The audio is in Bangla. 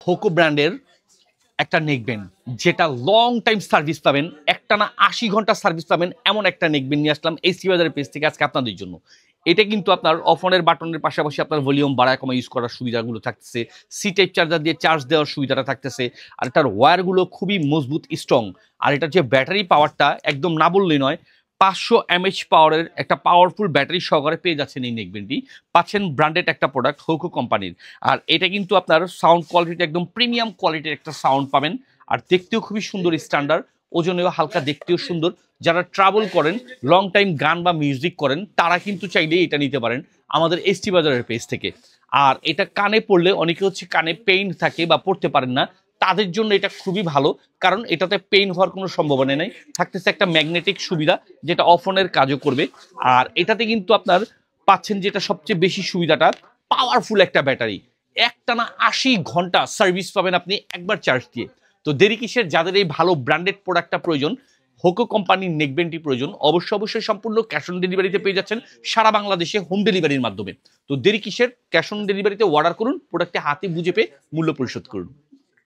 হোকো ব্র্যান্ডের একটা নেকবেন্ড, যেটা লং টাইম সার্ভিস পাবেন, একটানা 80 ঘন্টা সার্ভিস পাবেন, এমন একটা নেকবেন্ড নিয়ে আসলাম এসটি বাজারের পেজ থেকে আজকে আপনাদের জন্য। এটা কিন্তু আপনার অফনের বাটনের পাশাপাশি আপনার ভলিউম বাড়ায় কমা ইউজ করার সুবিধাগুলো থাকতেছে, সি টাইপ চার্জার দিয়ে চার্জ দেওয়ার সুবিধাটা থাকতেছে, আর এটার ওয়্যারগুলো খুবই মজবুত স্ট্রং, আর এটার যে ব্যাটারি পাওয়ারটা একদম না বললেই নয়, 500 mAh পাওয়ারের একটা পাওয়ারফুল ব্যাটারি সহকারে পেয়ে যাচ্ছেন এই নেকবেন্ডটি। পাচ্ছেন ব্র্যান্ডেড একটা প্রোডাক্ট হোকো কোম্পানির। আর এটা কিন্তু আপনার সাউন্ড কোয়ালিটি একদম প্রিমিয়াম কোয়ালিটির একটা সাউন্ড পাবেন, আর দেখতেও খুবই সুন্দর স্ট্যান্ডার্ড, ওজনেও হালকা, দেখতেও সুন্দর। যারা ট্রাভেল করেন, লং টাইম গান বা মিউজিক করেন, তারা কিন্তু চাইলেই এটা নিতে পারেন আমাদের এসটি বাজারের পেজ থেকে। আর এটা কানে পড়লে অনেকে হচ্ছে কানে পেইন থাকে বা পড়তে পারেন না, তাদের জন্য এটা খুবই ভালো, কারণ এটাতে পেইন হওয়ার কোনো সম্ভাবনা নেই। থাকতেছে একটা ম্যাগনেটিক সুবিধা, যেটা অফনের কাজও করবে। আর এটাতে কিন্তু আপনার পাচ্ছেন যেটা সবচেয়ে বেশি সুবিধাটা, পাওয়ারফুল একটা ব্যাটারি, একটানা 80 ঘন্টা সার্ভিস পাবেন আপনি একবার চার্জ দিয়ে। তো দেরি কিসের, যাদের এই ভালো ব্র্যান্ডেড প্রোডাক্টটা প্রয়োজন, হোকো কোম্পানির নেকবেন্ডটি প্রয়োজন, অবশ্যই সম্পূর্ণ ক্যাশ অন ডেলিভারিতে পেয়ে যাচ্ছেন সারা বাংলাদেশে হোম ডেলিভারির মাধ্যমে। তো দেরি কিসের, ক্যাশ অন ডেলিভারিতে অর্ডার করুন, প্রোডাক্টটি হাতে বুঝে পেয়ে মূল্য পরিশোধ করুন।